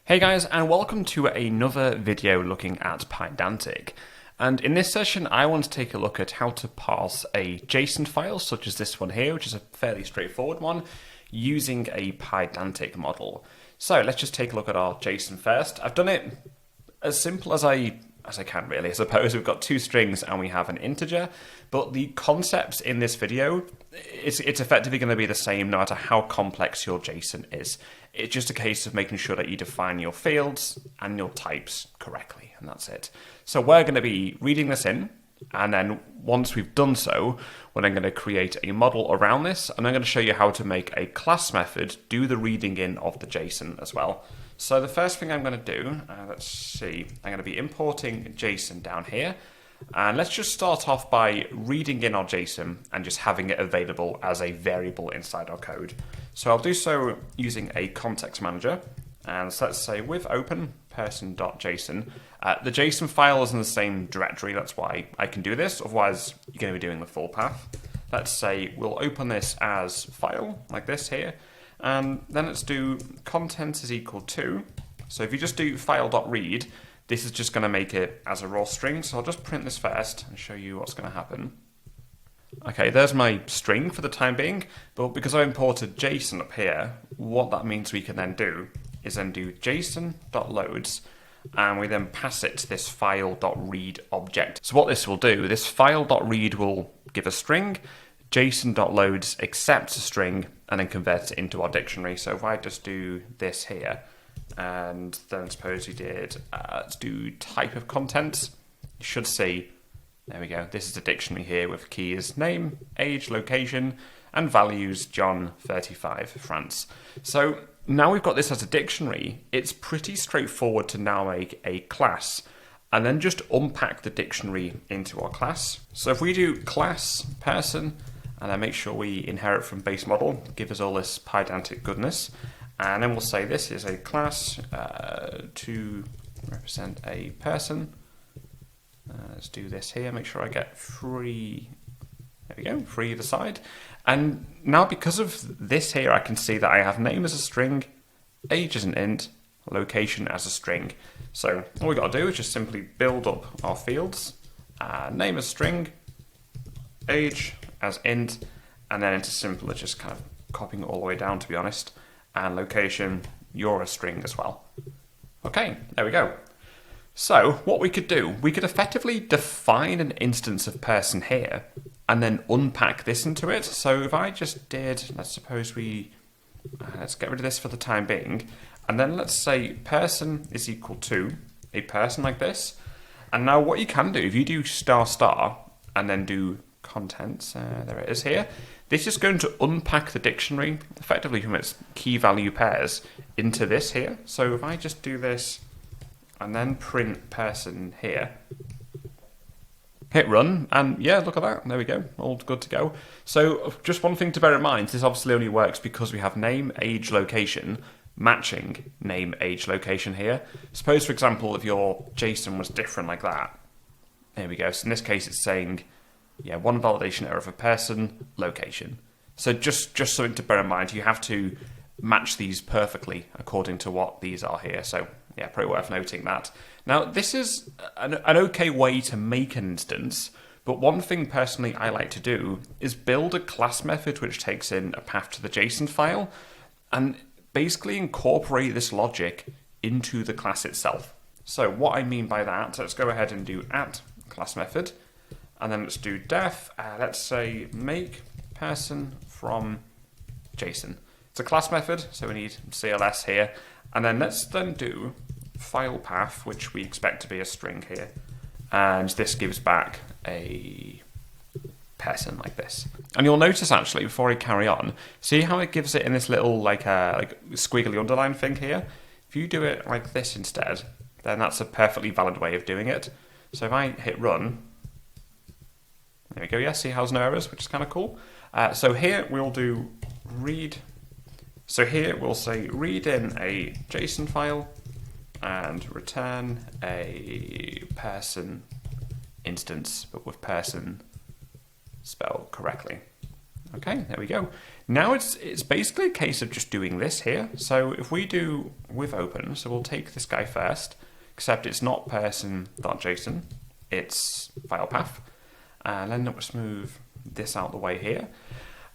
Hey guys, and welcome to another video looking at Pydantic. And in this session, I want to take a look at how to parse a JSON file, such as this one here, which is a fairly straightforward one, using a Pydantic model. So let's just take a look at our JSON first. I've done it as simple as I can, really. I suppose we've got two strings and we have an integer, but the concepts in this video, it's effectively going to be the same no matter how complex your JSON is. It's just a case of making sure that you define your fields and your types correctly, and that's it. So we're going to be reading this in, and then once we've done so, we're then going to create a model around this, and I'm going to show you how to make a class method do the reading in of the JSON as well. So the first thing I'm going to do, let's see, I'm going to be importing JSON down here. And let's just start off by reading in our JSON and just having it available as a variable inside our code. So I'll do so using a context manager. And so let's say with open person.json. The JSON file is in the same directory, that's why I can do this. Otherwise, you're going to be doing the full path. Let's say we'll open this as file, like this here. And then let's do content is equal to. So if you just do file.read, this is just going to make it as a raw string. So I'll just print this first and show you what's going to happen. Okay, there's my string for the time being, but because I imported JSON up here, what that means we can then do is then do JSON.loads, and we then pass it to this file.read object. So what this will do, this file.read will give a string, JSON.loads accepts a string, and then converts it into our dictionary. So if I just do this here, and then suppose we did, let's do type of content, you should see, there we go, this is a dictionary here with keys name, age, location, and values John 35, France. So now we've got this as a dictionary, it's pretty straightforward to now make a class and then just unpack the dictionary into our class. So if we do class person, and then make sure we inherit from base model, give us all this Pydantic goodness, and then we'll say this is a class to represent a person. Let's do this here, make sure I get free, there we go, free either side. And now because of this here, I can see that I have name as a string, age as an int, location as a string. So all we've got to do is just simply build up our fields, name as string, age as int, and then it's as simple as just kind of copying it all the way down, to be honest. And location, you're a string as well. Okay, there we go. So what we could do, we could effectively define an instance of person here and then unpack this into it. So if I just did, let's suppose we, let's get rid of this for the time being. And then let's say person is equal to a person like this. And now what you can do, if you do star and then do contents, there it is here. This is going to unpack the dictionary effectively from its key value pairs into this here. So if I just do this and then print person here, hit run, and yeah, look at that, there we go, all good to go. So just one thing to bear in mind, this obviously only works because we have name, age, location, matching name, age, location here. Suppose, for example, if your JSON was different like that, there we go. So in this case, it's saying, yeah, one validation error for person, location. So just something to bear in mind, you have to match these perfectly according to what these are here. So yeah, probably worth noting that. Now, this is an okay way to make an instance, but one thing personally I like to do is build a class method which takes in a path to the JSON file and basically incorporate this logic into the class itself. So what I mean by that, let's go ahead and do @class method. And then let's do def, let's say make person from JSON. It's a class method, so we need CLS here. And then let's then do file path, which we expect to be a string here. And this gives back a person like this. And you'll notice actually, before I carry on, see how it gives it in this little like squiggly underline thing here? If you do it like this instead, then that's a perfectly valid way of doing it. So if I hit run, there we go, yeah, see how there's no errors, which is kind of cool. So here we'll do read. So here we'll say read in a JSON file and return a person instance, but with person spelled correctly. Okay, there we go. Now it's basically a case of just doing this here. So if we do with open, so we'll take this guy first, except it's not person.json, it's file path. And then let's move this out the way here.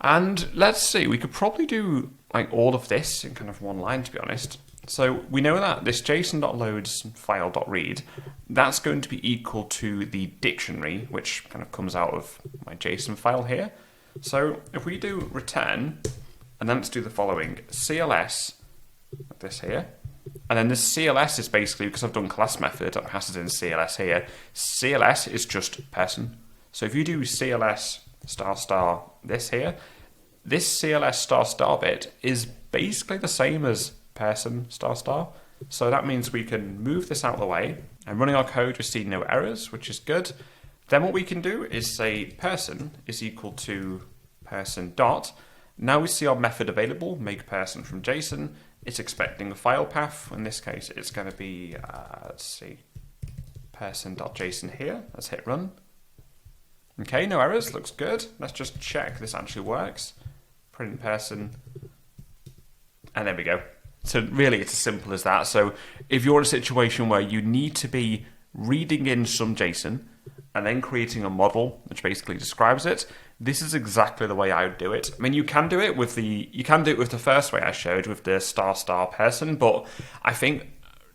And let's see, we could probably do like all of this in kind of one line, to be honest. So we know that this JSON.loads file.read, that's going to be equal to the dictionary, which kind of comes out of my JSON file here. So if we do return, and then let's do the following, CLS, like this here, and then this CLS is basically, because I've done class method, I passed it in CLS here, CLS is just person. So if you do CLS ** this here, this CLS ** bit is basically the same as person **. So that means we can move this out of the way, and running our code, we see no errors, which is good. Then what we can do is say person is equal to person dot. Now we see our method available, make person from JSON. It's expecting a file path. In this case, it's going to be, let's see, person.json here. Let's hit run. Okay, no errors, looks good. Let's just check this actually works. Print person, and there we go. So really, it's as simple as that. So if you're in a situation where you need to be reading in some JSON and then creating a model which basically describes it, this is exactly the way I would do it. I mean, you can do it with the first way I showed with the ** person, but I think,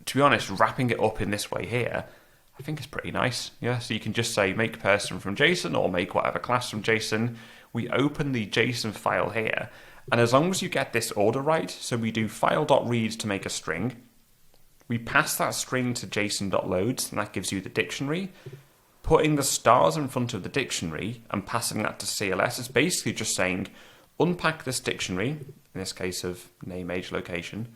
to be honest, wrapping it up in this way here, I think it's pretty nice. Yeah, so you can just say make person from JSON or make whatever class from JSON. We open the JSON file here, and as long as you get this order right, so we do file.read to make a string, we pass that string to JSON.loads, and that gives you the dictionary. Putting the stars in front of the dictionary and passing that to CLS is basically just saying, unpack this dictionary, in this case of name, age, location,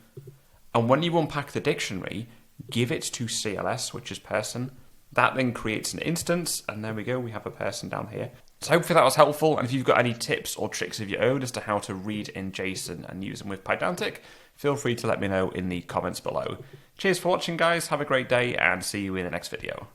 and when you unpack the dictionary, give it to CLS, which is person. That then creates an instance, and there we go, we have a person down here. So hopefully that was helpful, and if you've got any tips or tricks of your own as to how to read in JSON and use them with Pydantic, feel free to let me know in the comments below. Cheers for watching, guys, have a great day, and see you in the next video.